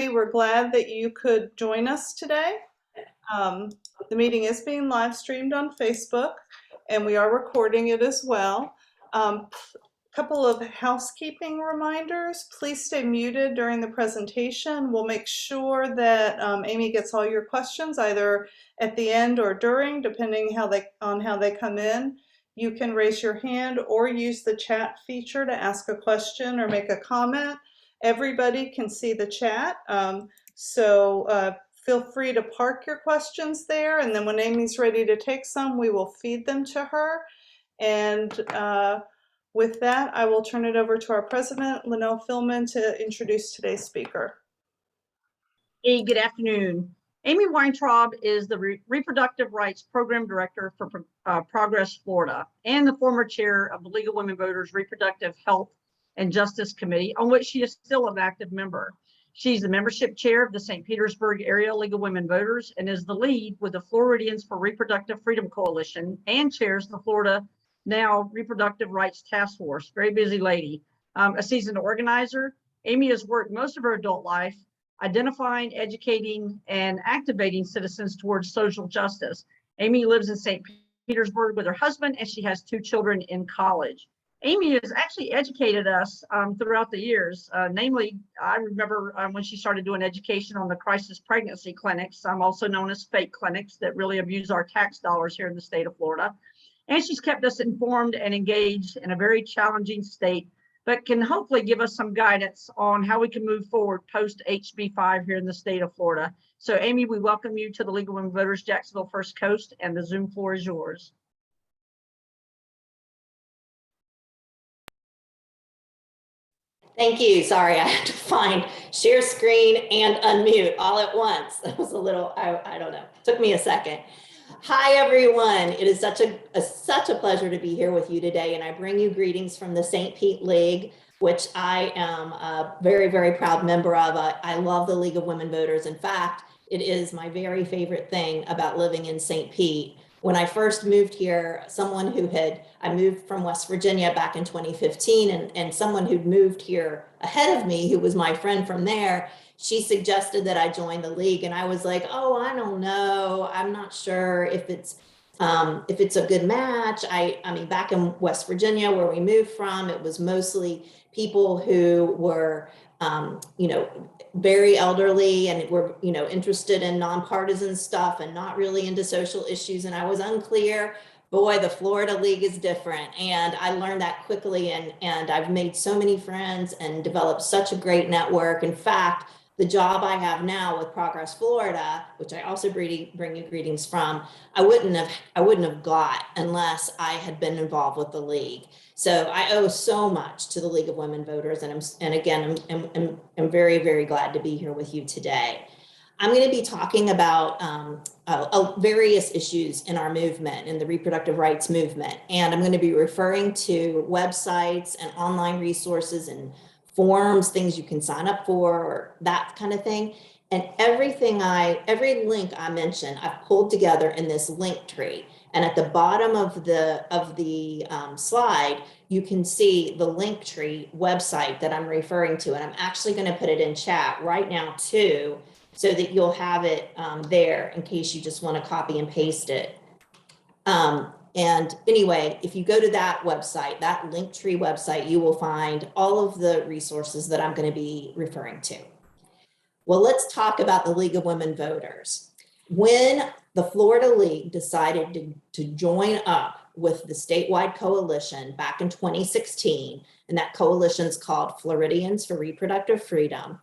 everybody. We're glad that you could join us today. The meeting is being live streamed on Facebook, and we are recording it as well. Couple of housekeeping reminders. Please stay muted during the presentation. We'll make sure that Amy gets all your questions either at the end or during, depending on how they come in. You can raise your hand or use the chat feature to ask a question or make a comment. Everybody can see the chat, so feel free to park your questions there, and then when Amy's ready to take some, we will feed them to her. And with that, I will turn it over to our president, Linnell Philman, to introduce today's speaker. Hey, good afternoon. Amy Weintraub is the Reproductive Rights Program Director for Progress Florida and the former chair of the League of Women Voters Reproductive Health and Justice Committee, on which she is still an active member. She's the membership chair of the St. Petersburg Area League of Women Voters and is the lead with the Floridians for Reproductive Freedom Coalition and chairs the Florida Now Reproductive Rights Task Force. Very busy lady. A seasoned organizer, Amy has worked most of her adult life identifying, educating, and activating citizens towards social justice. Amy lives in St. Petersburg with her husband, and she has 2 children in college. Amy has actually educated us throughout the years. Namely, I remember when she started doing education on the crisis pregnancy clinics, also known as fake clinics, that really abuse our tax dollars here in the state of Florida. And she's kept us informed and engaged in a very challenging state, but can hopefully give us some guidance on how we can move forward post HB 5 here in the state of Florida. So Amy, we welcome you to the League of Women Voters Jacksonville First Coast, and the Zoom floor is yours. Thank you. Sorry, I had to find share screen and unmute all at once. That was a little, I don't know, it took me a second. Hi, everyone. It is such a pleasure to be here with you today, and I bring you greetings from the St. Pete League, which I am a very, very proud member of. I love the League of Women Voters. In fact, it is my very favorite thing about living in St. Pete. When I first moved here, I moved from West Virginia back in 2015, and someone who'd moved here ahead of me, who was my friend from there, she suggested that I join the league, and I was like, oh, I don't know. I'm not sure if it's a good match. I mean, back in West Virginia, where we moved from, it was mostly people who were, very elderly and were, interested in nonpartisan stuff and not really into social issues. And I was unclear. Boy, the Florida League is different. And I learned that quickly. And I've made so many friends and developed such a great network. In fact, the job I have now with Progress Florida, which I also bring you greetings from, I wouldn't have got unless I had been involved with the league. So I owe so much to the League of Women Voters, and again, I'm very, very glad to be here with you today. I'm going to be talking about various issues in our movement, in the reproductive rights movement, and I'm going to be referring to websites and online resources and forms, things you can sign up for, or that kind of thing. And every link I mention, I've pulled together in this link tree. And at the bottom of the slide, you can see the Linktree website that I'm referring to. And I'm actually going to put it in chat right now too, so that you'll have it there in case you just want to copy and paste it. And anyway, if you go to that website, that Linktree website, you will find all of the resources that I'm going to be referring to. Well, let's talk about the League of Women Voters. When the Florida League decided to join up with the statewide coalition back in 2016, and that coalition is called Floridians for Reproductive Freedom,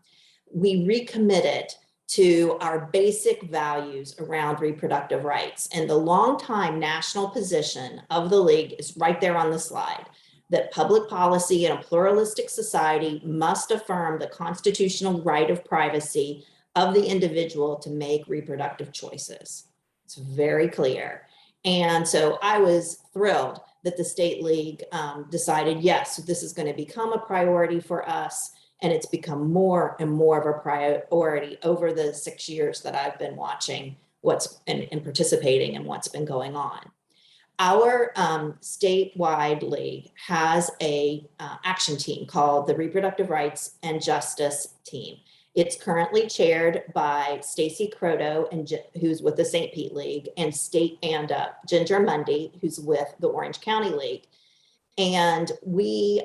we recommitted to our basic values around reproductive rights. And the longtime national position of the League is right there on the slide, that public policy in a pluralistic society must affirm the constitutional right of privacy of the individual to make reproductive choices. It's very clear. And so I was thrilled that the State League decided, yes, this is going to become a priority for us. And it's become more and more of a priority over the 6 years that I've been watching and participating in what's been going on. Our statewide league has a action team called the Reproductive Rights and Justice Team. It's currently chaired by Stacy Croto, who's with the St. Pete League, and Ginger Mundy, who's with the Orange County League. And we,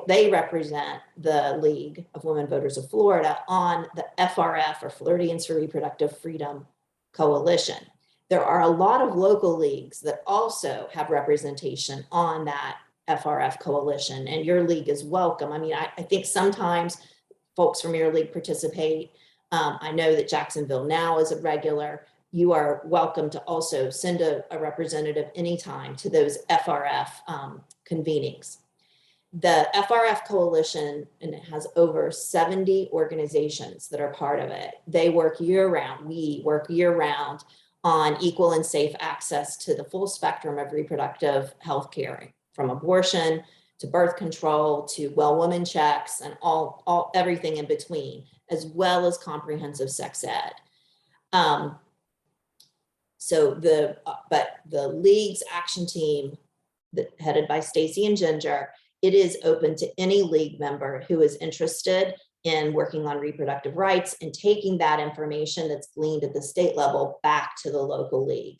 they represent the League of Women Voters of Florida on the FRF, or Floridians for Reproductive Freedom Coalition. There are a lot of local leagues that also have representation on that FRF coalition, and your league is welcome. I mean, I think sometimes folks from your league participate. I know that Jacksonville Now is a regular. You are welcome to also send a representative anytime to those FRF convenings. The FRF coalition, and it has over 70 organizations that are part of it. They work year round. We work year round on equal and safe access to the full spectrum of reproductive health care, from abortion to birth control to well woman checks and everything in between, as well as comprehensive sex ed. But the league's action team, headed by Stacy and Ginger, it is open to any league member who is interested in working on reproductive rights and taking that information that's gleaned at the state level back to the local league.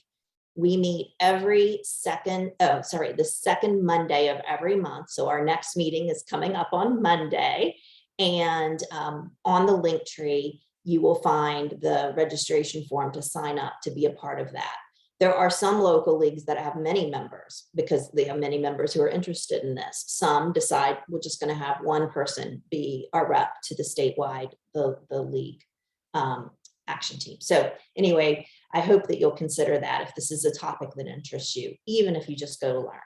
We meet the second Monday of every month. So our next meeting is coming up on Monday. And on the link tree, you will find the registration form to sign up to be a part of that. There are some local leagues that have many members because they have many members who are interested in this. Some decide we're just going to have one person be our rep to the statewide, the league action team. So anyway, I hope that you'll consider that if this is a topic that interests you, even if you just go to learn.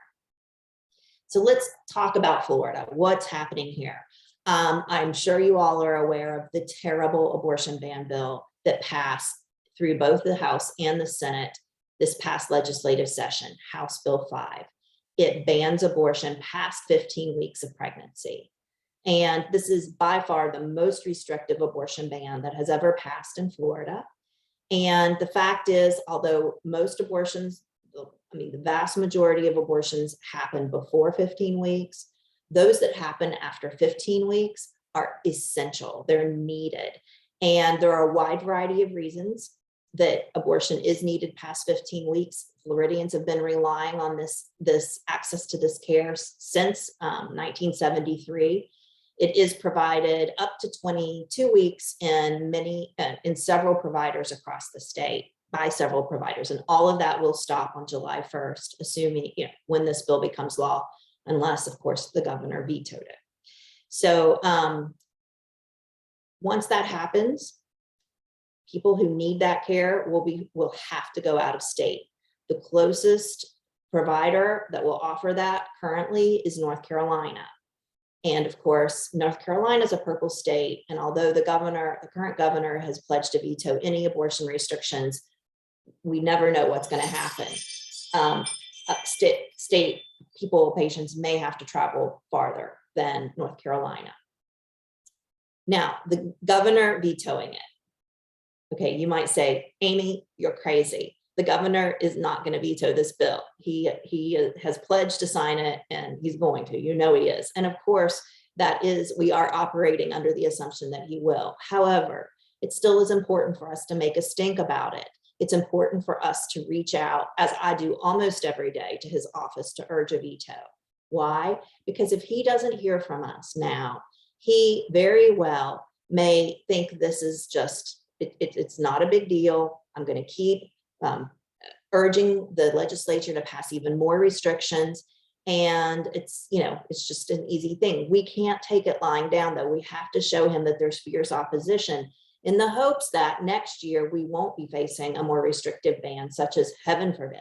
So let's talk about Florida. What's happening here? I'm sure you all are aware of the terrible abortion ban bill that passed through both the House and the Senate this past legislative session, House Bill 5. It bans abortion past 15 weeks of pregnancy. And this is by far the most restrictive abortion ban that has ever passed in Florida. And the fact is, although most abortions, the vast majority of abortions happen before 15 weeks, those that happen after 15 weeks are essential. They're needed. And there are a wide variety of reasons that abortion is needed past 15 weeks. Floridians have been relying on this access to this care since 1973. It is provided up to 22 weeks in several providers across the state, by several providers. And all of that will stop on July 1st, assuming, when this bill becomes law, unless, of course, the governor vetoed it. So once that happens, people who need that care will have to go out of state. The closest provider that will offer that currently is North Carolina. And of course, North Carolina is a purple state. And although the current governor has pledged to veto any abortion restrictions, we never know what's going to happen. Patients may have to travel farther than North Carolina. Now, the governor vetoing it. Okay, you might say, Amy, you're crazy. The governor is not going to veto this bill. He has pledged to sign it, and he's going to. He is. And of course, we are operating under the assumption that he will. However, it still is important for us to make a stink about it. It's important for us to reach out, as I do almost every day, to his office to urge a veto. Why? Because if he doesn't hear from us now, he very well may think this is just, it's not a big deal. I'm going to keep urging the legislature to pass even more restrictions. And it's just an easy thing. We can't take it lying down, though. We have to show him that there's fierce opposition, in the hopes that next year we won't be facing a more restrictive ban, such as, heaven forbid,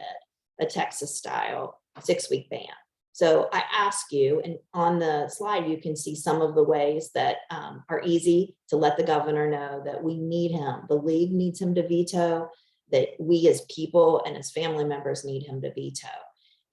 a Texas-style 6-week ban. So I ask you, and on the slide, you can see some of the ways that are easy to let the governor know that we need him. The league needs him to veto, that we as people and as family members need him to veto.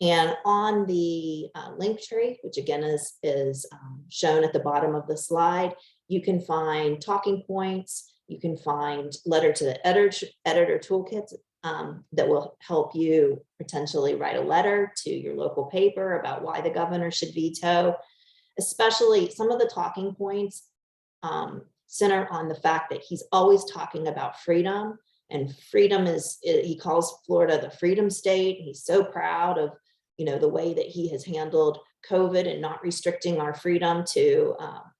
And on the link tree, which again is shown at the bottom of the slide, you can find talking points. You can find letter to the editor toolkits that will help you potentially write a letter to your local paper about why the governor should veto. Especially some of the talking points center on the fact that he's always talking about freedom, and freedom is, he calls Florida the freedom state. He's so proud of, the way that he has handled COVID and not restricting our freedom to,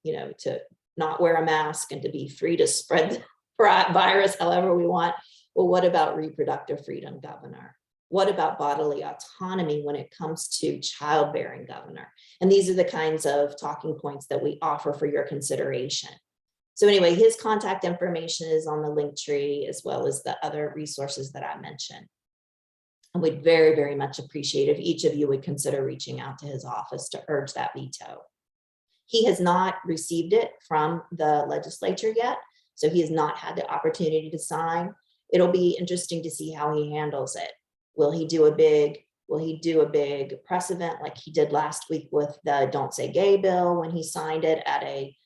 to not wear a mask and to be free to spread the virus however we want. Well, what about reproductive freedom, Governor? What about bodily autonomy when it comes to childbearing, Governor? And these are the kinds of talking points that we offer for your consideration. So anyway, his contact information is on the link tree, as well as the other resources that I mentioned. And we'd very, very much appreciate if each of you would consider reaching out to his office to urge that veto. He has not received it from the legislature yet, so he has not had the opportunity to sign. It'll be interesting to see how he handles it. Will he do a big press event like he did last week with the Don't Say Gay bill when he signed it at a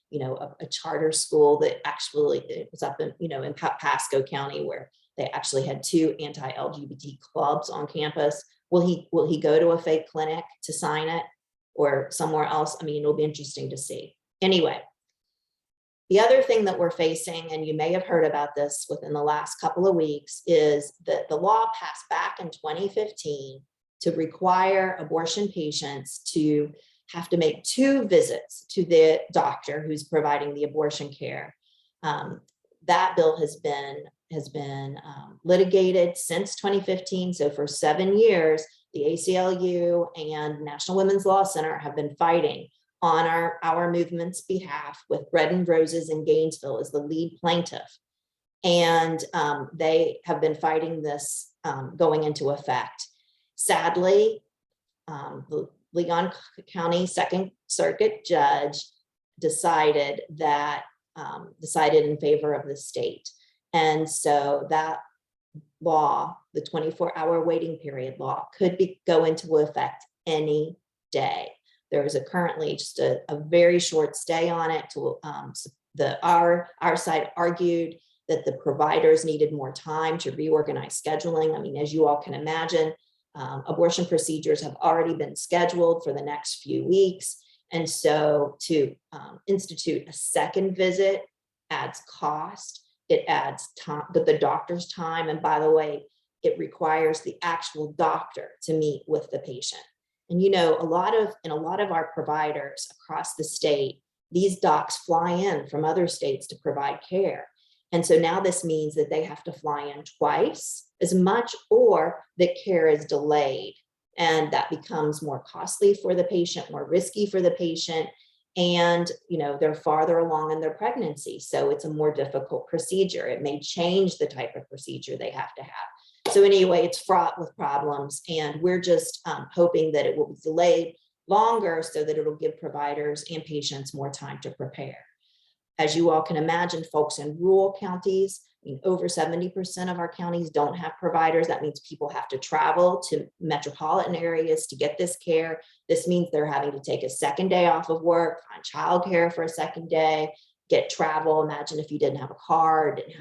charter school that actually, it was up in, in Pasco County, where they actually had 2 anti-LGBT clubs on campus. Will he go to a fake clinic to sign it or somewhere else? I mean, it'll be interesting to see. Anyway, the other thing that we're facing, and you may have heard about this within the last couple of weeks, is that the law passed back in 2015 to require abortion patients to have to make 2 visits to the doctor who's providing the abortion care. That bill has been litigated since 2015. So for 7 years, the ACLU and National Women's Law Center have been fighting on our movement's behalf, with Bread and Roses in Gainesville as the lead plaintiff. And they have been fighting this going into effect. Sadly, the Leon County Second Circuit judge decided in favor of the state. And so that law, the 24-hour waiting period law, could go into effect any day. There is currently just a very short stay on it. Our side argued that the providers needed more time to reorganize scheduling. I mean, as you all can imagine, abortion procedures have already been scheduled for the next few weeks. And so to institute a second visit adds cost, it adds time, but the doctor's time. And by the way, it requires the actual doctor to meet with the patient. And in a lot of our providers across the state, these docs fly in from other states to provide care. And so now this means that they have to fly in twice as much, or that care is delayed. And that becomes more costly for the patient, more risky for the patient. And, they're farther along in their pregnancy. So it's a more difficult procedure. It may change the type of procedure they have to have. So anyway, it's fraught with problems. And we're just hoping that it will be delayed longer so that it'll give providers and patients more time to prepare. As you all can imagine, folks in rural counties, over 70% of our counties don't have providers. That means people have to travel to metropolitan areas to get this care. This means they're having to take a second day off of work, find childcare for a second day, get travel. Imagine if you didn't have a car, didn't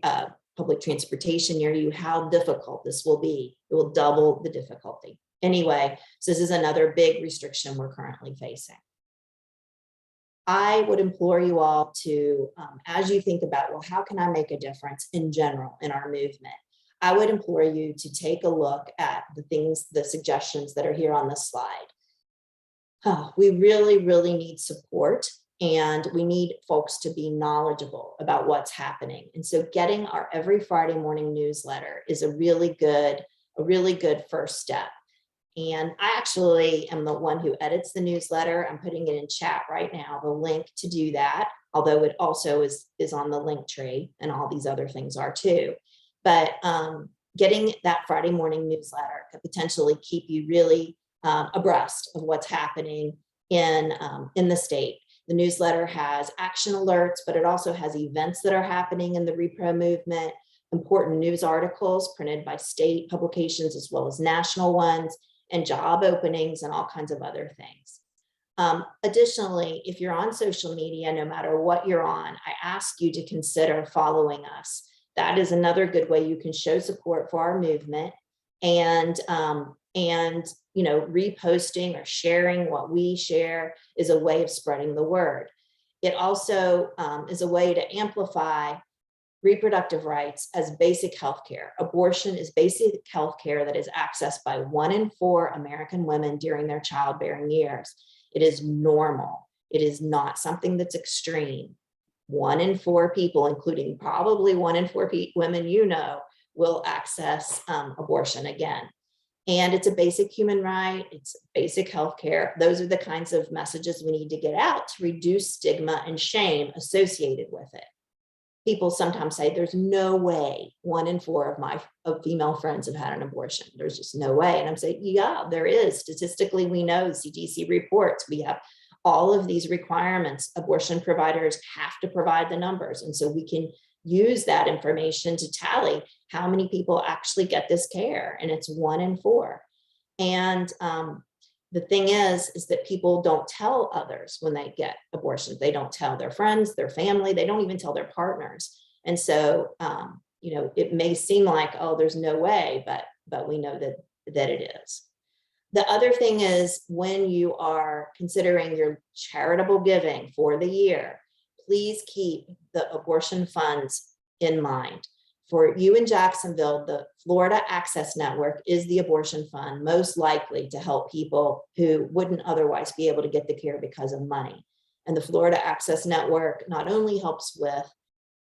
have public transportation near you, how difficult this will be. It will double the difficulty. Anyway, so this is another big restriction we're currently facing. I would implore you all to, as you think about, well, how can I make a difference in general in our movement? I would implore you to take a look at the suggestions that are here on this slide. We really, really need support, and we need folks to be knowledgeable about what's happening. And so getting our every Friday morning newsletter is a really good first step. And I actually am the one who edits the newsletter. I'm putting it in chat right now, the link to do that, although it also is on the link tree, and all these other things are too. But getting that Friday morning newsletter could potentially keep you really abreast of what's happening in the state. The newsletter has action alerts, but it also has events that are happening in the repro movement, important news articles printed by state publications as well as national ones, and job openings and all kinds of other things. Additionally, if you're on social media, no matter what you're on, I ask you to consider following us. That is another good way you can show support for our movement, and reposting or sharing what we share is a way of spreading the word. It also is a way to amplify reproductive rights as basic health care. Abortion is basic health care that is accessed by 1 in 4 American women during their childbearing years. It is normal. It is not something that's extreme. 1 in 4 people, including probably 1 in 4 women you know, will access abortion again. And it's a basic human right. It's basic health care. Those are the kinds of messages we need to get out to reduce stigma and shame associated with it. People sometimes say there's no way 1 in 4 of my female friends have had an abortion. There's just no way. And I'm saying, yeah, there is. Statistically, we know CDC reports, we have all of these requirements. Abortion providers have to provide the numbers. And so we can use that information to tally how many people actually get this care. And it's 1 in 4. And the thing is that people don't tell others when they get abortions. They don't tell their friends, their family, they don't even tell their partners. And so, you know, it may seem like, oh, there's no way, but we know that it is. The other thing is, when you are considering your charitable giving for the year, please keep the abortion funds in mind. For you in Jacksonville, the Florida Access Network is the abortion fund most likely to help people who wouldn't otherwise be able to get the care because of money. And the Florida Access Network not only helps with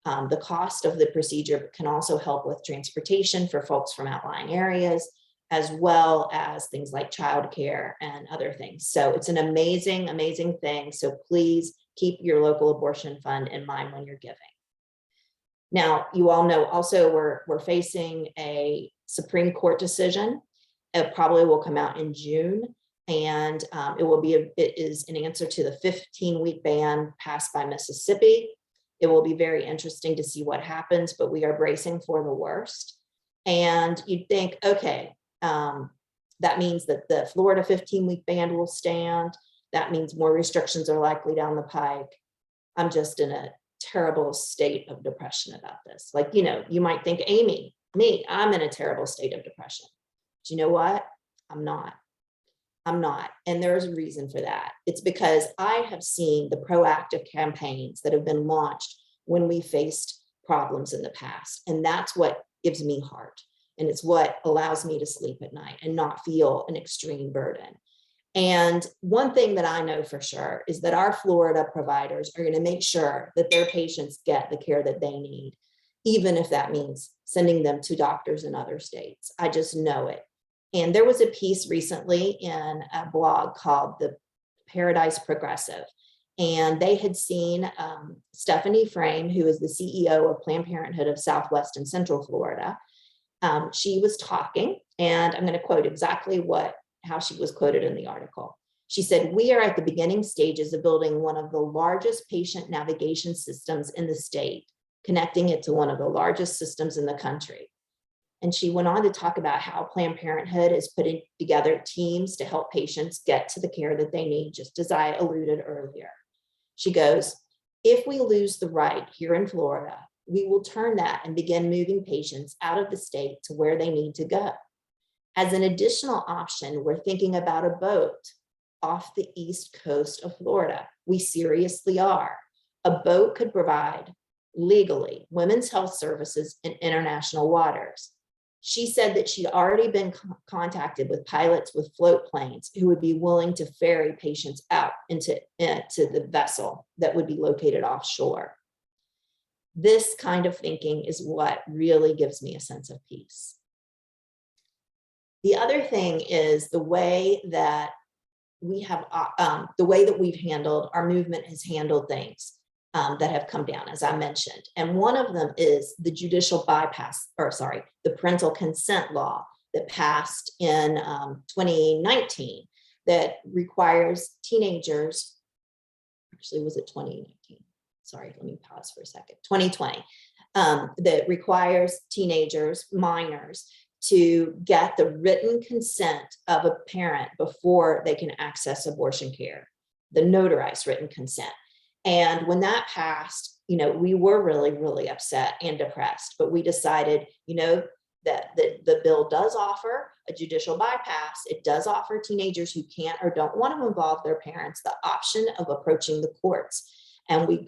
the cost of the procedure, but can also help with transportation for folks from outlying areas, as well as things like childcare and other things. So it's an amazing, amazing thing. So please keep your local abortion fund in mind when you're giving. Now, you all know also we're facing a Supreme Court decision. It probably will come out in June, and it is an answer to the 15-week ban passed by Mississippi. It will be very interesting to see what happens, but we are bracing for the worst. And you'd think, okay, that means that the Florida 15-week ban will stand. That means more restrictions are likely down the pike. I'm just in a terrible state of depression about this. Like, you know, you might think, Amy, I'm in a terrible state of depression. But you know what? I'm not. And there's a reason for that. It's because I have seen the proactive campaigns that have been launched when we faced problems in the past. And that's what gives me heart. And it's what allows me to sleep at night and not feel an extreme burden. And one thing that I know for sure is that our Florida providers are going to make sure that their patients get the care that they need, even if that means sending them to doctors in other states. I just know it. And there was a piece recently in a blog called The Paradise Progressive. And they had seen Stephanie Frame, who is the CEO of Planned Parenthood of Southwest and Central Florida. She was talking, and I'm going to quote exactly how she was quoted in the article. She said, "We are at the beginning stages of building one of the largest patient navigation systems in the state, connecting it to one of the largest systems in the country." And she went on to talk about how Planned Parenthood is putting together teams to help patients get to the care that they need, just as I alluded earlier. She goes, "If we lose the right here in Florida, we will turn that and begin moving patients out of the state to where they need to go. As an additional option, we're thinking about a boat off the east coast of Florida. We seriously are. A boat could provide legally women's health services in international waters." She said that she'd already been contacted with pilots with float planes who would be willing to ferry patients out into the vessel that would be located offshore. This kind of thinking is what really gives me a sense of peace. The other thing is the way that we've handled, our movement has handled things that have come down, as I mentioned. And one of them is the the parental consent law that passed in 2019 that requires teenagers, actually, was it 2019? Sorry, let me pause for a second. 2020, that requires teenagers, minors, to get the written consent of a parent before they can access abortion care, the notarized written consent. And when that passed, you know, we were really, really upset and depressed, but we decided, you know, that the bill does offer a judicial bypass. It does offer teenagers who can't or don't want to involve their parents the option of approaching the courts. And we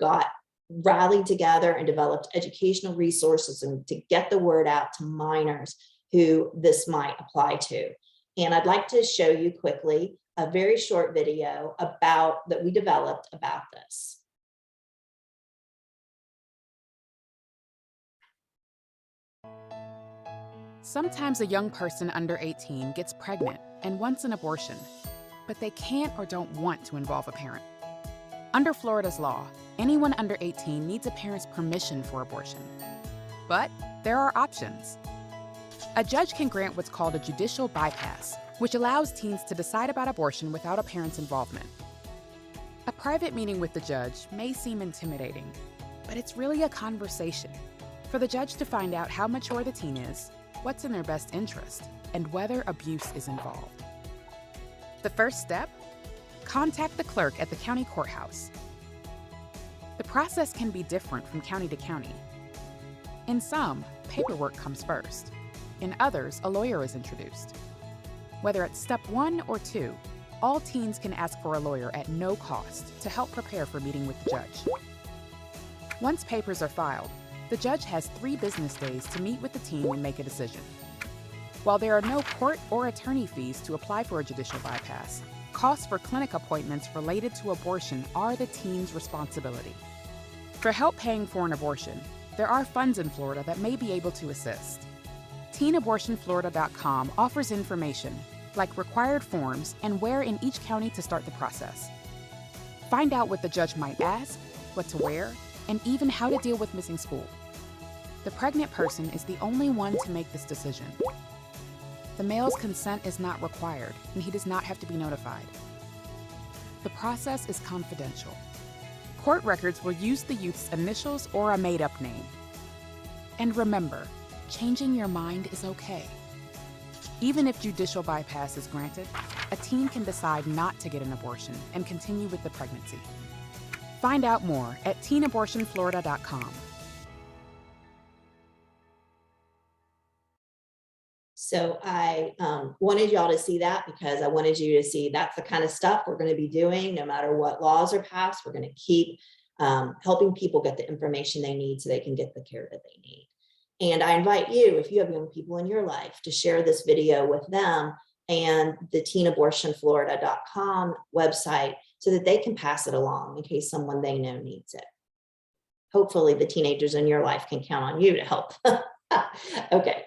rallied together and developed educational resources and to get the word out to minors who this might apply to. And I'd like to show you quickly a very short video that we developed about this. Sometimes a young person under 18 gets pregnant and wants an abortion, but they can't or don't want to involve a parent. Under Florida's law, anyone under 18 needs a parent's permission for abortion. But there are options. A judge can grant what's called a judicial bypass, which allows teens to decide about abortion without a parent's involvement. A private meeting with the judge may seem intimidating, but it's really a conversation for the judge to find out how mature the teen is, what's in their best interest, and whether abuse is involved. The first step? Contact the clerk at the county courthouse. The process can be different from county to county. In some, paperwork comes first. In others, a lawyer is introduced. Whether it's step 1 or 2, all teens can ask for a lawyer at no cost to help prepare for meeting with the judge. Once papers are filed, the judge has 3 business days to meet with the teen and make a decision. While there are no court or attorney fees to apply for a judicial bypass, costs for clinic appointments related to abortion are the teen's responsibility. For help paying for an abortion, there are funds in Florida that may be able to assist. TeenAbortionFlorida.com offers information like required forms and where in each county to start the process. Find out what the judge might ask, what to wear, and even how to deal with missing school. The pregnant person is the only one to make this decision. The male's consent is not required, and he does not have to be notified. The process is confidential. Court records will use the youth's initials or a made-up name. And remember, changing your mind is okay. Even if judicial bypass is granted, a teen can decide not to get an abortion and continue with the pregnancy. Find out more at TeenAbortionFlorida.com. So I wanted y'all to see that because I wanted you to see that's the kind of stuff we're going to be doing no matter what laws are passed. We're going to keep helping people get the information they need so they can get the care that they need. And I invite you, if you have young people in your life, to share this video with them and the TeenAbortionFlorida.com website so that they can pass it along in case someone they know needs it. Hopefully the teenagers in your life can count on you to help. Okay.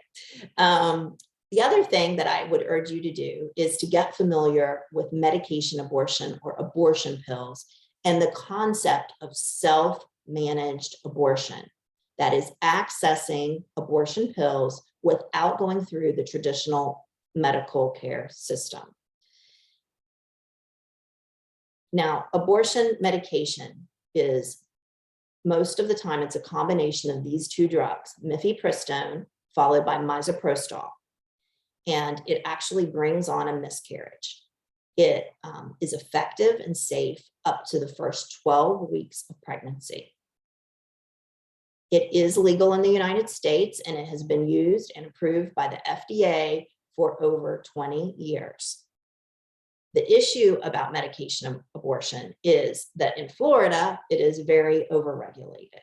The other thing that I would urge you to do is to get familiar with medication abortion or abortion pills and the concept of self-managed abortion. That is accessing abortion pills without going through the traditional medical care system. Now, abortion medication is, most of the time, it's a combination of these 2 drugs, mifepristone, followed by misoprostol, and it actually brings on a miscarriage. It is effective and safe up to the first 12 weeks of pregnancy. It is legal in the United States, and it has been used and approved by the FDA for over 20 years. The issue about medication abortion is that in Florida, it is very overregulated.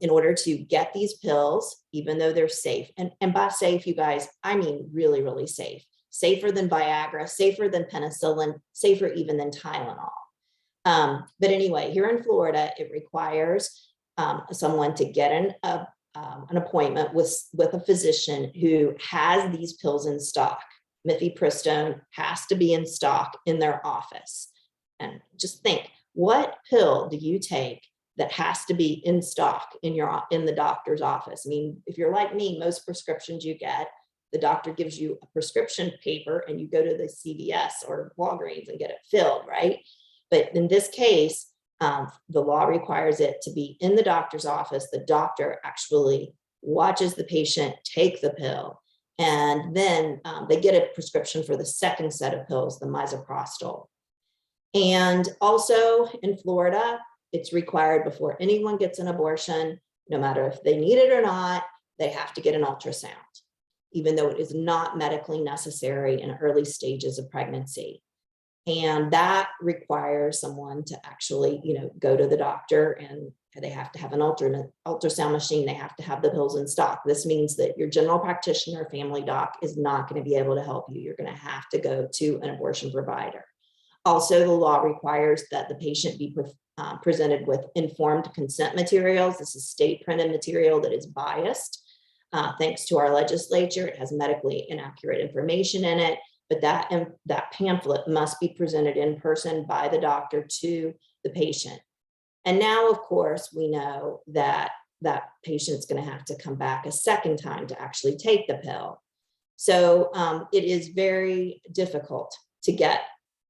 In order to get these pills, even though they're safe, and by safe, you guys, I mean really, really safe, safer than Viagra, safer than penicillin, safer even than Tylenol. But anyway, here in Florida, it requires someone to get an appointment with a physician who has these pills in stock. Mifepristone has to be in stock in their office. And just think, what pill do you take that has to be in stock in the doctor's office? I mean, if you're like me, most prescriptions you get, the doctor gives you a prescription paper and you go to the CVS or Walgreens and get it filled, right? But in this case, the law requires it to be in the doctor's office. The doctor actually watches the patient take the pill, and then they get a prescription for the second set of pills, the misoprostol. And also in Florida, it's required before anyone gets an abortion, no matter if they need it or not, they have to get an ultrasound, even though it is not medically necessary in early stages of pregnancy. And that requires someone to actually, go to the doctor, and they have to have an ultrasound machine. They have to have the pills in stock. This means that your general practitioner, family doc is not going to be able to help you. You're going to have to go to an abortion provider. Also, the law requires that the patient be presented with informed consent materials. This is state printed material that is biased. Thanks to our legislature, it has medically inaccurate information in it, but that pamphlet must be presented in person by the doctor to the patient. And now, of course, we know that that patient's going to have to come back a second time to actually take the pill. So it is very difficult to get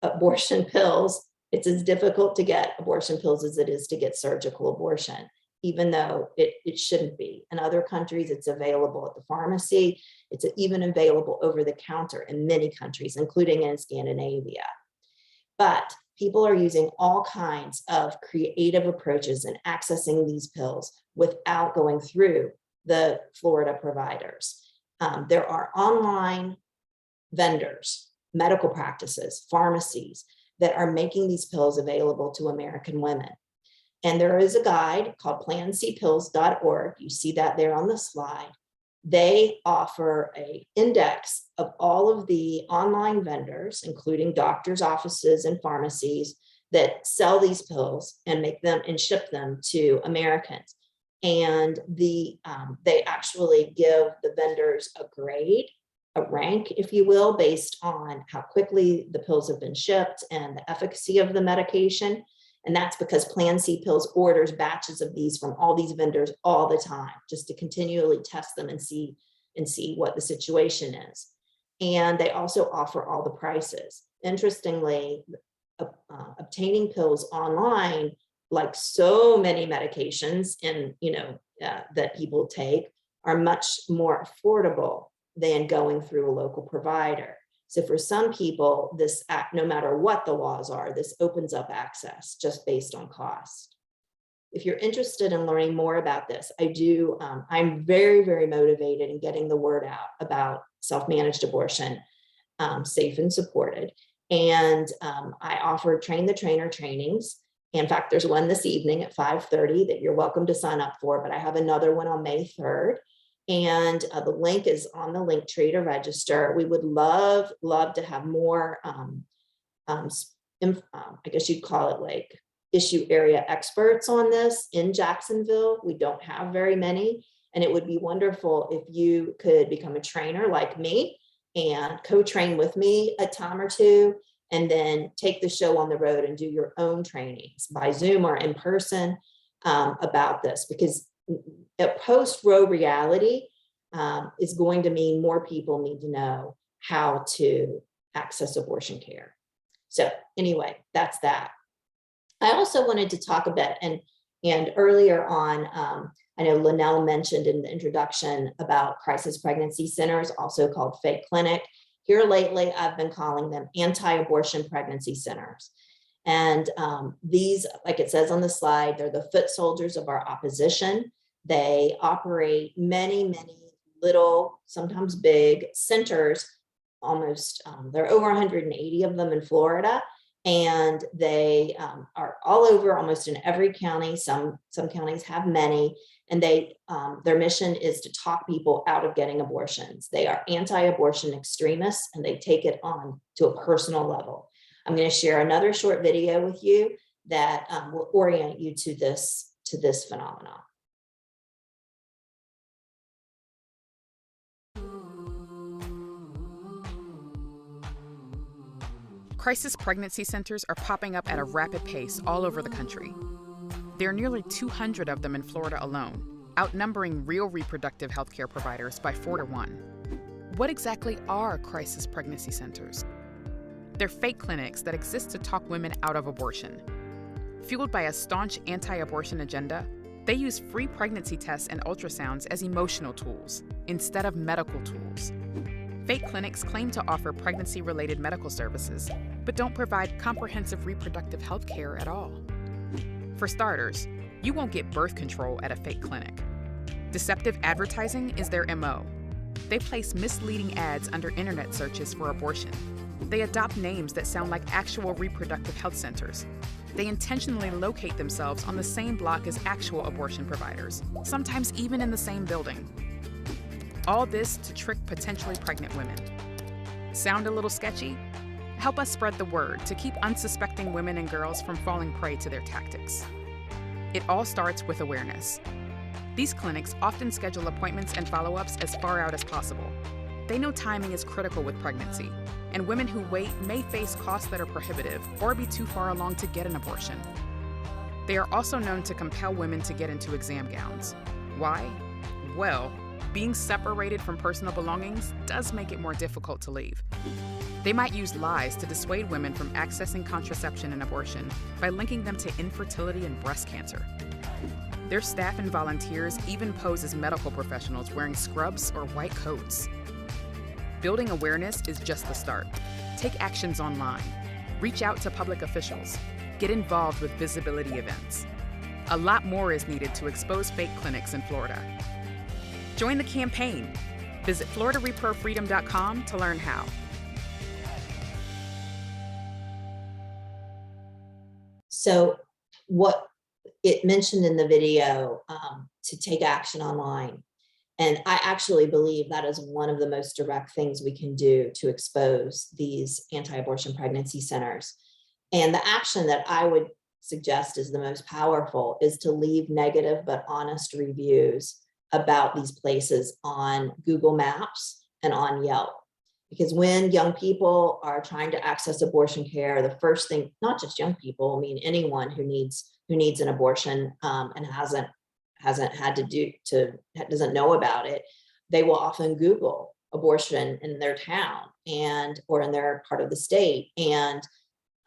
abortion pills. It's as difficult to get abortion pills as it is to get surgical abortion, even though it shouldn't be. In other countries, it's available at the pharmacy. It's even available over the counter in many countries, including in Scandinavia. But people are using all kinds of creative approaches in accessing these pills without going through the Florida providers. There are online vendors, medical practices, pharmacies that are making these pills available to American women. And there is a guide called plancpills.org. You see that there on the slide. They offer an index of all of the online vendors, including doctors' offices and pharmacies, that sell these pills and make them and ship them to Americans. And they actually give the vendors a grade, a rank, if you will, based on how quickly the pills have been shipped and the efficacy of the medication. And that's because Plan C Pills orders batches of these from all these vendors all the time, just to continually test them and see what the situation is. And they also offer all the prices. Interestingly, obtaining pills online, like so many medications that people take, are much more affordable than going through a local provider. So for some people, this act, no matter what the laws are, this opens up access just based on cost. If you're interested in learning more about this, I'm very, very motivated in getting the word out about self-managed abortion, safe and supported. And I offer Train the Trainer trainings. In fact, there's one this evening at 5:30 that you're welcome to sign up for, but I have another one on May 3rd. And the link is on the link tree to register. We would love to have more, I guess you'd call it like issue area experts on this in Jacksonville. We don't have very many. And it would be wonderful if you could become a trainer like me and co-train with me a time or two, and then take the show on the road and do your own trainings by Zoom or in person about this, because a post-Roe reality is going to mean more people need to know how to access abortion care. So anyway, that's that. I also wanted to talk a bit, and earlier on, I know Linnell mentioned in the introduction about crisis pregnancy centers, also called fake clinic. Here lately, I've been calling them anti-abortion pregnancy centers. And these, like it says on the slide, they're the foot soldiers of our opposition. They operate many, many little, sometimes big centers, almost, there are over 180 of them in Florida. And they are all over, almost in every county. Some counties have many, and their mission is to talk people out of getting abortions. They are anti-abortion extremists, and they take it on to a personal level. I'm going to share another short video with you that will orient you to this phenomenon. Crisis pregnancy centers are popping up at a rapid pace all over the country. There are nearly 200 of them in Florida alone, outnumbering real reproductive healthcare providers by 4 to 1. What exactly are crisis pregnancy centers? They're fake clinics that exist to talk women out of abortion. Fueled by a staunch anti-abortion agenda, they use free pregnancy tests and ultrasounds as emotional tools instead of medical tools. Fake clinics claim to offer pregnancy-related medical services, but don't provide comprehensive reproductive health care at all. For starters, you won't get birth control at a fake clinic. Deceptive advertising is their MO. They place misleading ads under internet searches for abortion. They adopt names that sound like actual reproductive health centers. They intentionally locate themselves on the same block as actual abortion providers, sometimes even in the same building. All this to trick potentially pregnant women. Sound a little sketchy? Help us spread the word to keep unsuspecting women and girls from falling prey to their tactics. It all starts with awareness. These clinics often schedule appointments and follow-ups as far out as possible. They know timing is critical with pregnancy, and women who wait may face costs that are prohibitive or be too far along to get an abortion. They are also known to compel women to get into exam gowns. Why? Well, being separated from personal belongings does make it more difficult to leave. They might use lies to dissuade women from accessing contraception and abortion by linking them to infertility and breast cancer. Their staff and volunteers even pose as medical professionals wearing scrubs or white coats. Building awareness is just the start. Take actions online. Reach out to public officials. Get involved with visibility events. A lot more is needed to expose fake clinics in Florida. Join the campaign. Visit FloridaReproFreedom.com to learn how. So what it mentioned in the video, to take action online. And I actually believe that is one of the most direct things we can do to expose these anti-abortion pregnancy centers. And the action that I would suggest is the most powerful is to leave negative but honest reviews about these places on Google Maps and on Yelp. Because when young people are trying to access abortion care, the first thing, not just young people, I mean anyone who needs an abortion and hasn't had doesn't know about it, they will often Google abortion in their town or in their part of the state. And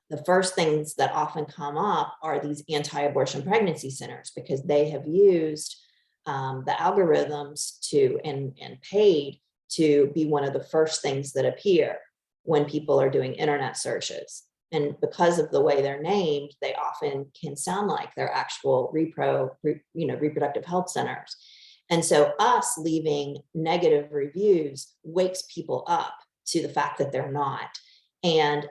the first things that often come up are these anti-abortion pregnancy centers, because they have used the algorithms and paid to be one of the first things that appear when people are doing internet searches. And because of the way they're named, they often can sound like they're actual reproductive health centers. And so us leaving negative reviews wakes people up to the fact that they're not. And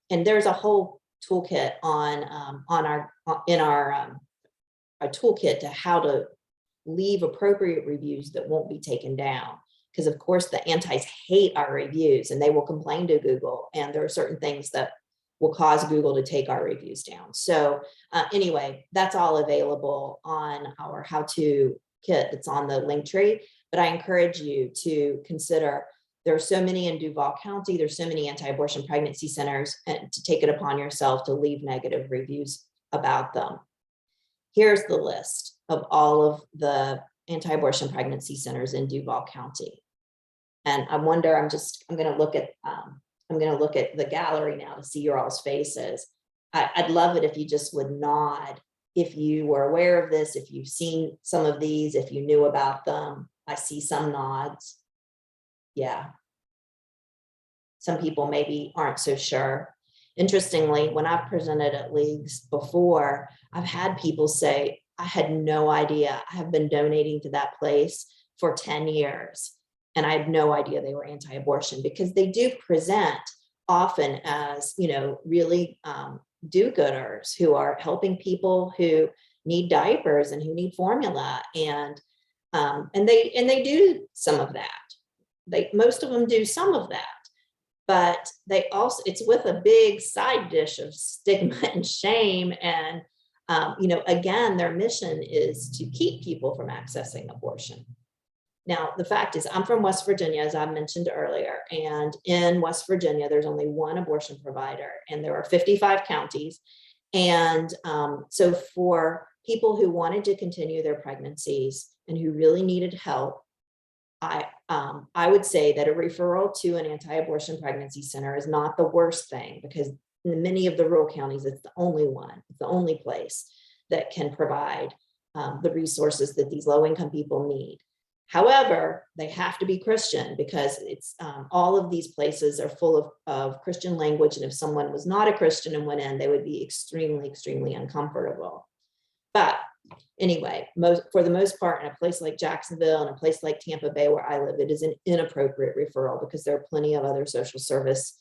there's a whole toolkit our toolkit to how to leave appropriate reviews that won't be taken down. Because of course the antis hate our reviews and they will complain to Google, and there are certain things that will cause Google to take our reviews down. So anyway, that's all available on our how-to kit that's on the link tree. But I encourage you to consider, there are so many in Duval County, there's so many anti-abortion pregnancy centers, and to take it upon yourself to leave negative reviews about them. Here's the list of all of the anti-abortion pregnancy centers in Duval County. And I wonder, I'm going to look at the gallery now to see your all's faces. I'd love it if you just would nod if you were aware of this, if you've seen some of these, if you knew about them. I see some nods. Yeah. Some people maybe aren't so sure. Interestingly, when I've presented at leagues before, I've had people say, I had no idea. I have been donating to that place for 10 years. And I had no idea they were anti-abortion, because they do present often as, really do-gooders who are helping people who need diapers and who need formula. And they do some of that. Most of them do some of that. But they also, it's with a big side dish of stigma and shame. And, again, their mission is to keep people from accessing abortion. Now, the fact is, I'm from West Virginia, as I mentioned earlier, and in West Virginia, there's only one abortion provider, and there are 55 counties. And so for people who wanted to continue their pregnancies and who really needed help, I would say that a referral to an anti-abortion pregnancy center is not the worst thing, because in many of the rural counties, it's the only one, it's the only place that can provide the resources that these low-income people need. However, they have to be Christian, because it's all of these places are full of Christian language. And if someone was not a Christian and went in, they would be extremely, extremely uncomfortable. But anyway, for the most part, in a place like Jacksonville and a place like Tampa Bay, where I live, it is an inappropriate referral, because there are plenty of other social service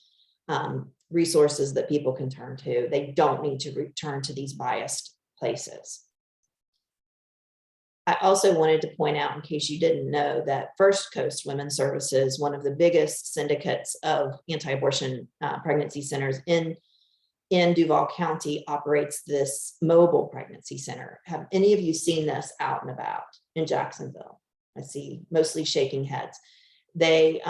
resources that people can turn to. They don't need to return to these biased places. I also wanted to point out, in case you didn't know, that First Coast Women's Services, one of the biggest syndicates of anti-abortion pregnancy centers in Duval County, operates this mobile pregnancy center. Have any of you seen this out and about in Jacksonville? I see mostly shaking heads. They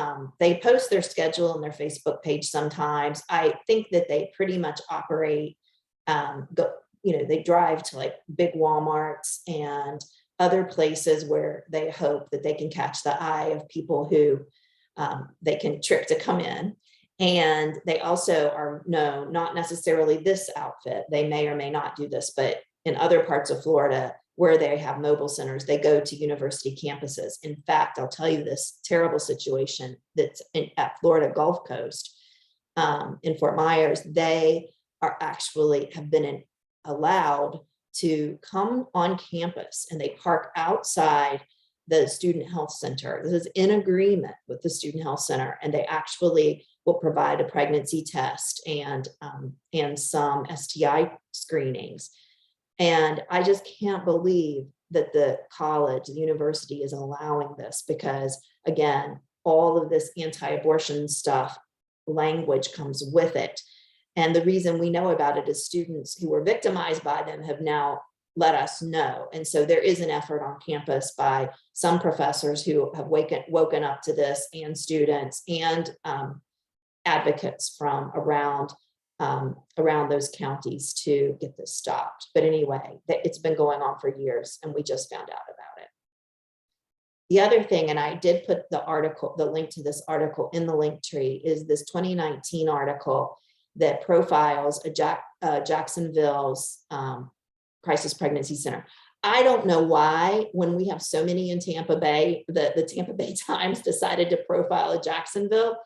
post their schedule on their Facebook page sometimes. I think that they pretty much operate, they drive to like big Walmarts and other places where they hope that they can catch the eye of people who they can trick to come in. And they also are known, not necessarily this outfit, they may or may not do this, but in other parts of Florida where they have mobile centers, they go to university campuses. In fact, I'll tell you this terrible situation that's at Florida Gulf Coast in Fort Myers. They are actually have been allowed to come on campus, and they park outside the student health center. This is in agreement with the student health center, and they actually will provide a pregnancy test and some STI screenings. And I just can't believe that the college, the university is allowing this, because again, all of this anti-abortion stuff, language comes with it. And the reason we know about it is students who were victimized by them have now let us know. And so there is an effort on campus by some professors who have woken up to this, and students and advocates from around those counties to get this stopped. But anyway, it's been going on for years, and we just found out about it. The other thing, and I did put the link to this article in the link tree, is this 2019 article that profiles Jacksonville's crisis pregnancy center. I don't know why, when we have so many in Tampa Bay, the Tampa Bay Times decided to profile a Jacksonville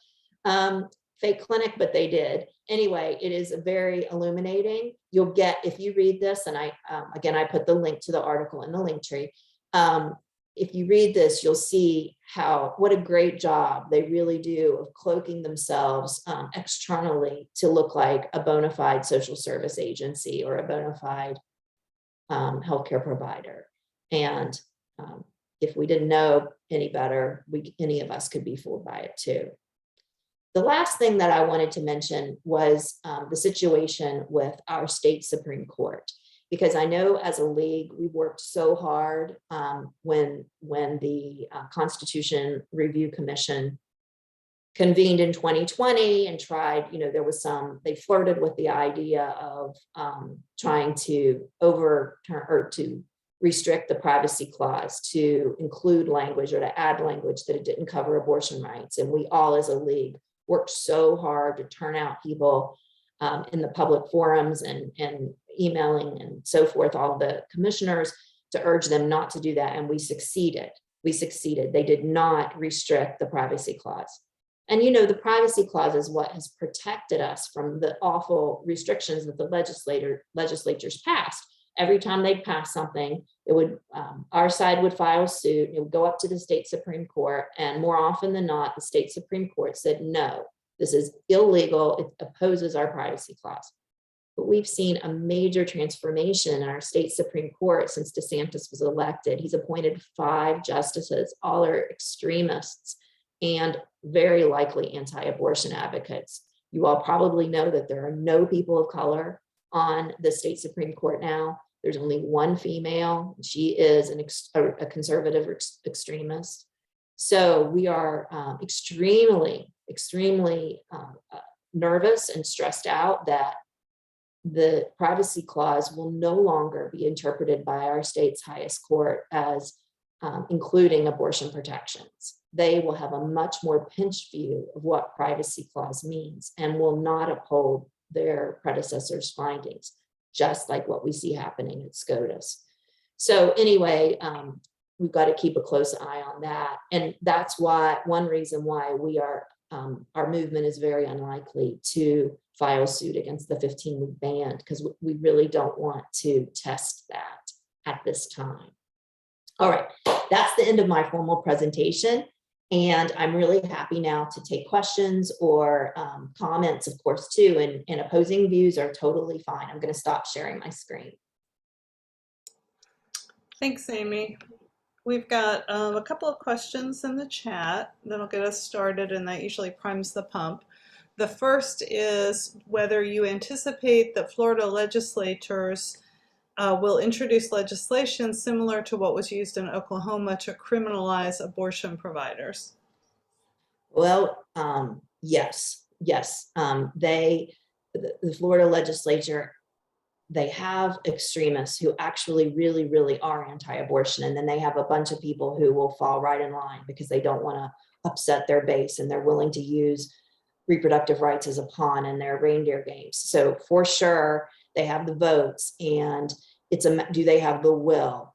fake clinic, but they did. Anyway, it is very illuminating. You'll get, if you read this, and I put the link to the article in the link tree. If you read this, you'll see what a great job they really do of cloaking themselves externally to look like a bona fide social service agency or a bona fide healthcare provider. And if we didn't know any better, any of us could be fooled by it too. The last thing that I wanted to mention was the situation with our state Supreme Court, because I know as a league, we worked so hard when the Constitution Review Commission convened in 2020 and tried, they flirted with the idea of trying to overturn or to restrict the privacy clause, to include language or to add language that it didn't cover abortion rights. And we all as a league worked so hard to turn out people in the public forums and emailing and so forth, all the commissioners, to urge them not to do that. And we succeeded. They did not restrict the privacy clause. And the privacy clause is what has protected us from the awful restrictions that the legislatures passed. Every time they'd pass something, it would our side would file suit. It would go up to the state Supreme Court, and more often than not, the state Supreme Court said, no, this is illegal. It opposes our privacy clause. But we've seen a major transformation in our state Supreme Court since DeSantis was elected. He's appointed 5 justices, all are extremists and very likely anti-abortion advocates. You all probably know that there are no people of color on the state Supreme Court now. There's only one female. She is a conservative extremist. So we are extremely nervous and stressed out that the privacy clause will no longer be interpreted by our state's highest court as including abortion protections. They will have a much more pinched view of what privacy clause means and will not uphold their predecessors' findings, just like what we see happening at SCOTUS. So anyway, we've got to keep a close eye on that. And that's one reason why we are, our movement is very unlikely to file suit against the 15-week ban, because we really don't want to test that at this time. All right, that's the end of my formal presentation. And I'm really happy now to take questions or comments, of course, too, and opposing views are totally fine. I'm going to stop sharing my screen. Thanks, Amy. We've got a couple of questions in the chat that'll get us started, and that usually primes the pump. The first is whether you anticipate that Florida legislators will introduce legislation similar to what was used in Oklahoma to criminalize abortion providers. Well, yes. The Florida legislature, they have extremists who actually really are anti-abortion, and then they have a bunch of people who will fall right in line because they don't want to upset their base, and they're willing to use reproductive rights as a pawn in their reindeer games. So for sure, they have the votes, and do they have the will?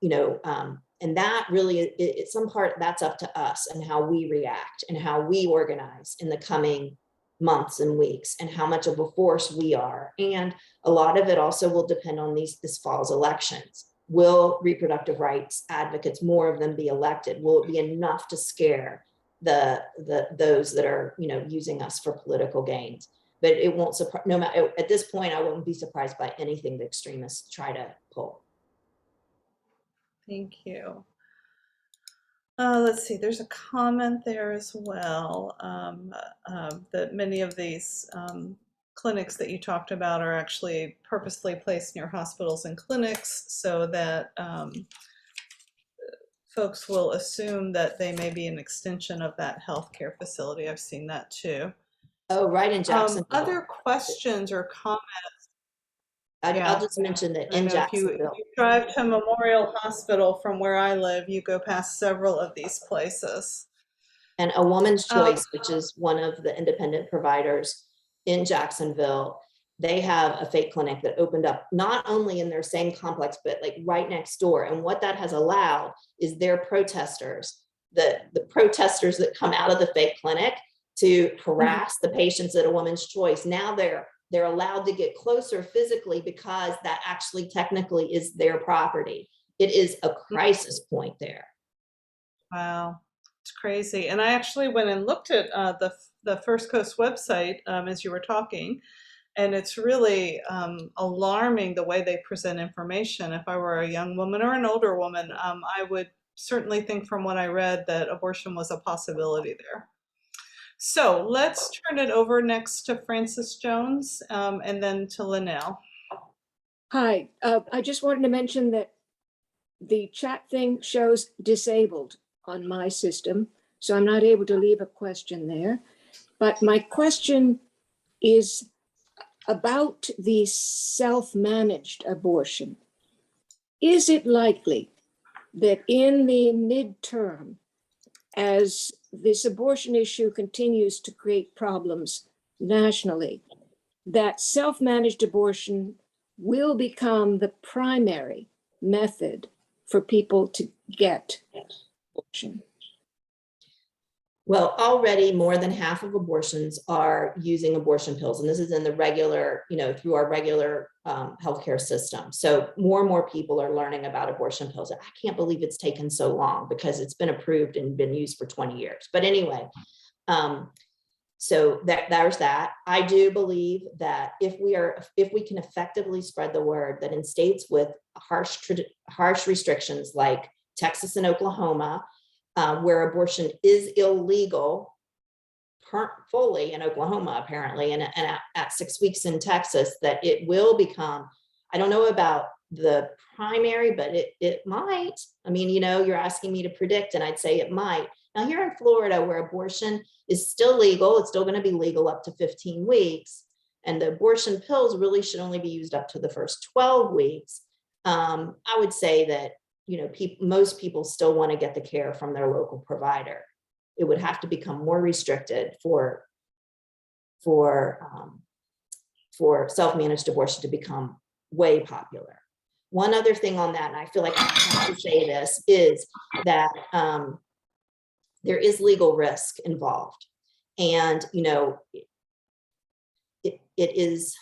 And that really, it's some part that's up to us and how we react and how we organize in the coming months and weeks, and how much of a force we are. And a lot of it also will depend on this fall's elections. Will reproductive rights advocates, more of them, be elected? Will it be enough to scare those that are using us for political gains? But it won't surprise. No matter, at this point, I wouldn't be surprised by anything the extremists try to pull. Thank you. Let's see, there's a comment there as well, that many of these clinics that you talked about are actually purposely placed near hospitals and clinics so that folks will assume that they may be an extension of that healthcare facility. I've seen that too. Oh, right, in Jacksonville. Other questions or comments? I'll just mention that in Jacksonville. If you drive to Memorial Hospital from where I live, you go past several of these places. And A Woman's Choice, which is one of the independent providers in Jacksonville, they have a fake clinic that opened up not only in their same complex, but like right next door. And what that has allowed is their protesters, the protesters that come out of the fake clinic to harass the patients at A Woman's Choice. Now they're allowed to get closer physically because that actually technically is their property. It is a crisis point there. Wow, it's crazy. And I actually went and looked at the First Coast website as you were talking, and it's really alarming the way they present information. If I were a young woman or an older woman, I would certainly think from what I read that abortion was a possibility there. So let's turn it over next to Frances Jones and then to Linnell. Hi, I just wanted to mention that the chat thing shows disabled on my system, so I'm not able to leave a question there. But my question is about the self-managed abortion. Is it likely that in the midterm, as this abortion issue continues to create problems nationally, that self-managed abortion will become the primary method for people to get abortion? Well, already more than half of abortions are using abortion pills. And this is in the regular, through our regular healthcare system. So more and more people are learning about abortion pills. I can't believe it's taken so long because it's been approved and been used for 20 years. But anyway, so there's that. I do believe that if we can effectively spread the word that in states with harsh restrictions like Texas and Oklahoma, where abortion is illegal fully in Oklahoma, apparently, and at 6 weeks in Texas, that it will become, I don't know about the primary, but it might. I mean, you're asking me to predict, and I'd say it might. Now, here in Florida, where abortion is still legal, it's still going to be legal up to 15 weeks, and the abortion pills really should only be used up to the first 12 weeks. I would say that most people still want to get the care from their local provider. It would have to become more restricted for self-managed abortion to become way popular. One other thing on that, and I feel like I have to say this, is that there is legal risk involved. And, it's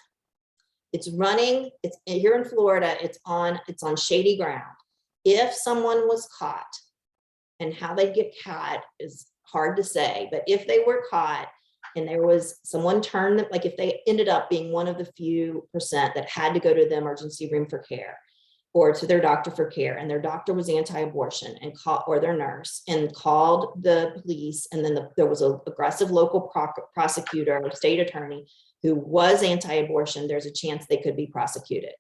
here in Florida, it's on shady ground. If someone was caught, and how they get caught is hard to say, but if they were caught and there was someone turned them, like if they ended up being one of the few percent that had to go to the emergency room for care or to their doctor for care, and their doctor was anti-abortion and or their nurse and called the police, and then there was an aggressive local prosecutor or state attorney who was anti-abortion, there's a chance they could be prosecuted.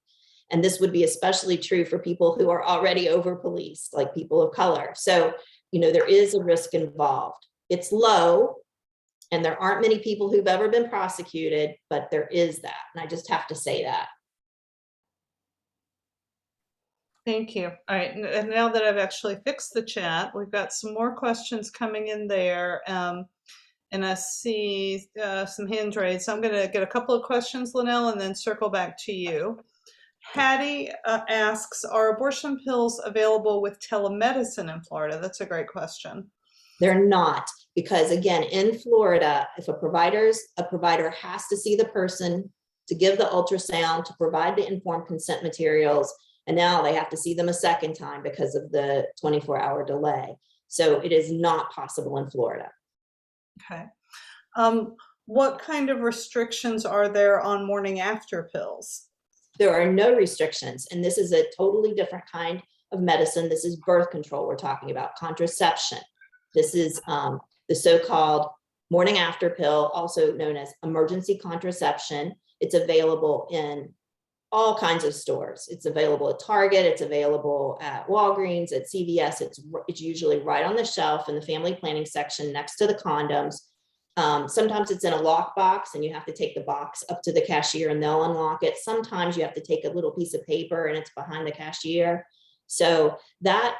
And this would be especially true for people who are already over-policed, like people of color. So, there is a risk involved. It's low, and there aren't many people who've ever been prosecuted, but there is that. And I just have to say that. Thank you. All right, and now that I've actually fixed the chat, we've got some more questions coming in there. And I see some hands raised. So I'm going to get a couple of questions, Linnell, and then circle back to you. Hattie asks, are abortion pills available with telemedicine in Florida? That's a great question. They're not, because again, in Florida, if a provider has to see the person to give the ultrasound, to provide the informed consent materials, and now they have to see them a second time because of the 24-hour delay. So it is not possible in Florida. Okay. What kind of restrictions are there on morning after pills? There are no restrictions, and this is a totally different kind of medicine. This is birth control we're talking about, contraception. This is the so-called morning after pill, also known as emergency contraception. It's available in all kinds of stores. It's available at Target, it's available at Walgreens, at CVS. It's usually right on the shelf in the family planning section next to the condoms. Sometimes it's in a lockbox and you have to take the box up to the cashier and they'll unlock it. Sometimes you have to take a little piece of paper and it's behind the cashier. So that,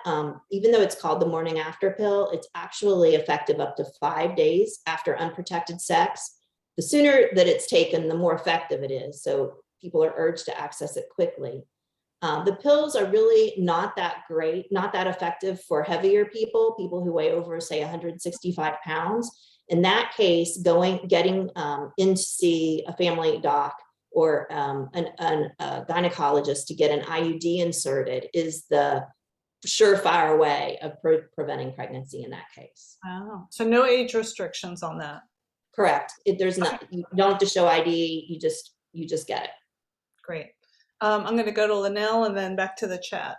even though it's called the morning after pill, it's actually effective up to 5 days after unprotected sex. The sooner that it's taken, the more effective it is. So people are urged to access it quickly. The pills are really not that great, not that effective for heavier people who weigh over, say, 165 pounds. In that case, getting in to see a family doc or a gynecologist to get an IUD inserted is the surefire way of preventing pregnancy in that case. Wow. So no age restrictions on that. Correct. There's not. You don't have to show ID. You just get it. Great. I'm going to go to Linnell and then back to the chat.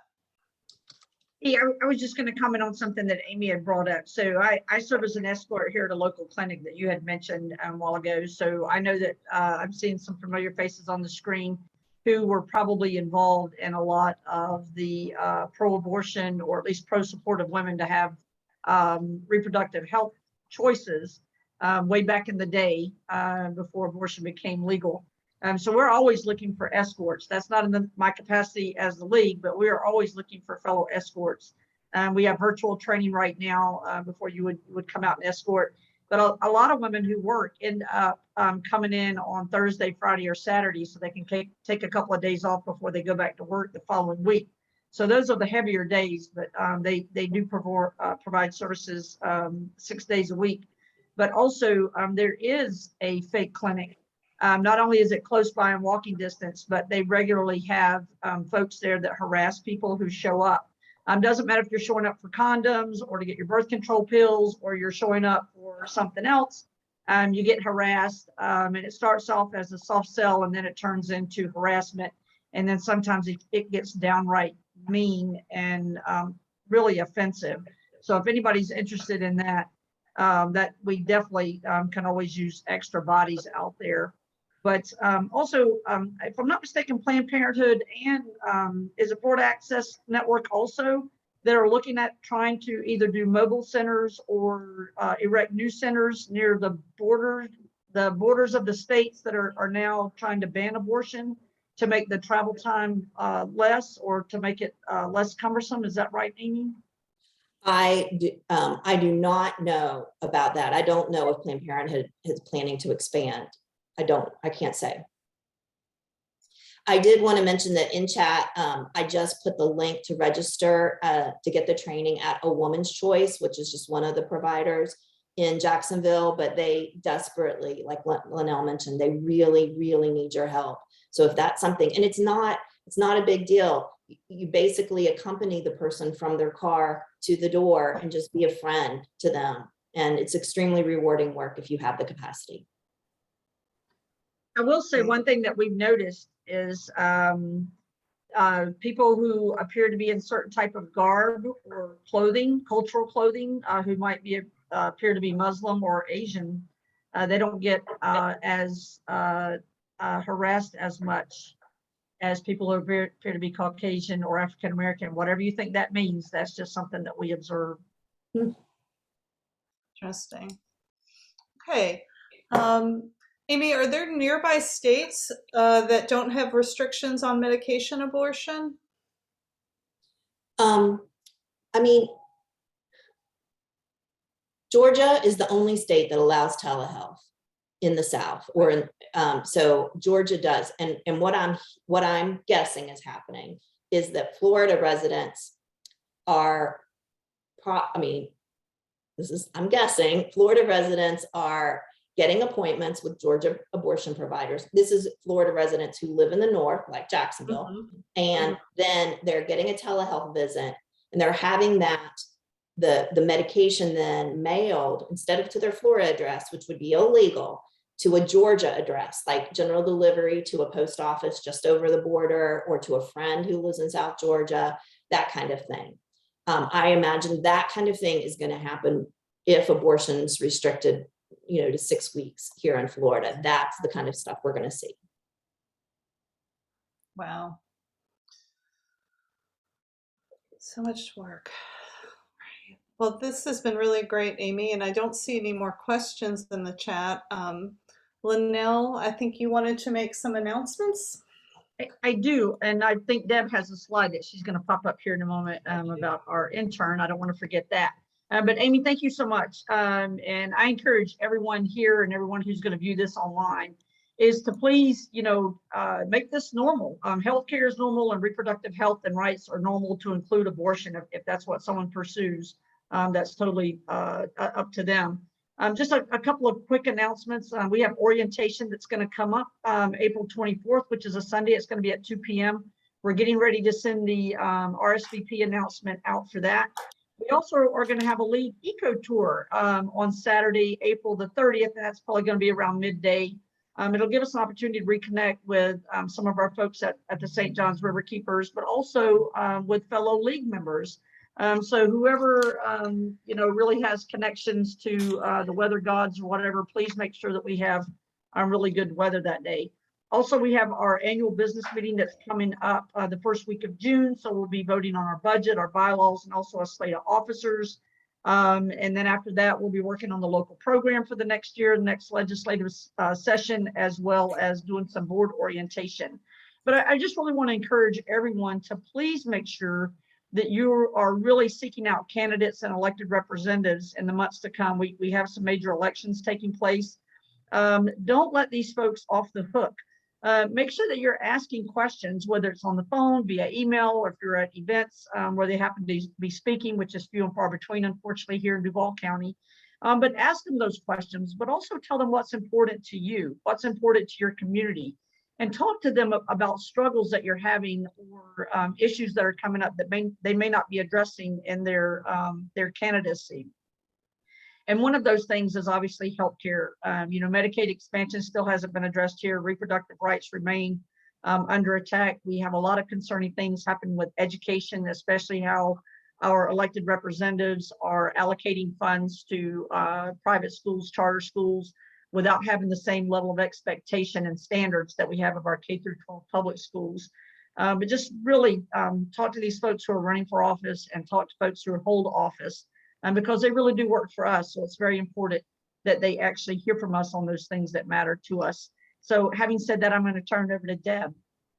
Yeah, I was just going to comment on something that Amy had brought up. So I serve as an escort here at a local clinic that you had mentioned a while ago. So I know that I'm seeing some familiar faces on the screen who were probably involved in a lot of the pro-abortion or at least pro-support of women to have reproductive health choices way back in the day before abortion became legal. So we're always looking for escorts. That's not in my capacity as the league, but we are always looking for fellow escorts. We have virtual training right now before you would come out and escort. But a lot of women who work end up coming in on Thursday, Friday, or Saturday so they can take a couple of days off before they go back to work the following week. So those are the heavier days, but they do provide services 6 days a week. But also there is a fake clinic. Not only is it close by in walking distance, but they regularly have folks there that harass people who show up. Doesn't matter if you're showing up for condoms or to get your birth control pills or you're showing up for something else, you get harassed. And it starts off as a soft sell and then it turns into harassment. And then sometimes it gets downright mean and really offensive. So if anybody's interested in that, that we definitely can always use extra bodies out there. But also, if I'm not mistaken, Planned Parenthood and is a Florida Access Network also that are looking at trying to either do mobile centers or erect new centers near the borders of the states that are now trying to ban abortion to make the travel time less or to make it less cumbersome. Is that right, Amy? I do not know about that. I don't know if Planned Parenthood is planning to expand. I can't say. I did want to mention that in chat, I just put the link to register to get the training at A Woman's Choice, which is just one of the providers in Jacksonville, but they desperately, like Linnell mentioned, they really, really need your help. So if that's something, and it's not a big deal. You basically accompany the person from their car to the door and just be a friend to them. And it's extremely rewarding work if you have the capacity. I will say one thing that we've noticed is people who appear to be in certain type of garb or clothing, cultural clothing, who might be appear to be Muslim or Asian, they don't get as harassed as much as people who appear to be Caucasian or African American. Whatever you think that means, that's just something that we observe. Interesting. Okay. Amy, are there nearby states that don't have restrictions on medication abortion? I mean, Georgia is the only state that allows telehealth in the South, or in, so Georgia does. And what I'm guessing is happening is that Florida residents are, I'm guessing Florida residents are getting appointments with Georgia abortion providers. This is Florida residents who live in the north, like Jacksonville, and then they're getting a telehealth visit, and they're having the medication then mailed, instead of to their Florida address, which would be illegal, to a Georgia address, like general delivery to a post office just over the border, or to a friend who lives in South Georgia, that kind of thing. I imagine that kind of thing is going to happen if abortion's restricted, to 6 weeks here in Florida. That's the kind of stuff we're going to see. Wow. So much work. Right. Well, this has been really great, Amy, and I don't see any more questions in the chat. Linnell, I think you wanted to make some announcements. I do, and I think Deb has a slide that she's going to pop up here in a moment about our intern. I don't want to forget that. But Amy, thank you so much. And I encourage everyone here and everyone who's going to view this online is to please, make this normal. Healthcare is normal, and reproductive health and rights are normal, to include abortion if that's what someone pursues. That's totally up to them. Just a couple of quick announcements. We have orientation that's going to come up April 24th, which is a Sunday. It's going to be at 2 p.m. We're getting ready to send the RSVP announcement out for that. We also are going to have a lead eco tour on Saturday, April the 30th, and that's probably going to be around midday. It'll give us an opportunity to reconnect with some of our folks at the St. John's River Keepers, but also with fellow league members. So whoever, really has connections to the weather gods or whatever, please make sure that we have really good weather that day. Also, we have our annual business meeting that's coming up the first week of June. So we'll be voting on our budget, our bylaws, and also a slate of officers. And then after that, we'll be working on the local program for the next year, the next legislative session, as well as doing some board orientation. But I just really want to encourage everyone to please make sure that you are really seeking out candidates and elected representatives in the months to come. We have some major elections taking place. Don't let these folks off the hook. Make sure that you're asking questions, whether it's on the phone, via email, or if you're at events where they happen to be speaking, which is few and far between, unfortunately, here in Duval County. But ask them those questions, but also tell them what's important to you, what's important to your community, and talk to them about struggles that you're having, or issues that are coming up that they may not be addressing in their candidacy. And one of those things is obviously healthcare. Medicaid expansion still hasn't been addressed here. Reproductive rights remain under attack. We have a lot of concerning things happening with education, especially how our elected representatives are allocating funds to private schools, charter schools, without having the same level of expectation and standards that we have of our K through 12 public schools. But just really talk to these folks who are running for office, and talk to folks who hold office, because they really do work for us. So it's very important that they actually hear from us on those things that matter to us. So having said that, I'm going to turn it over to Deb.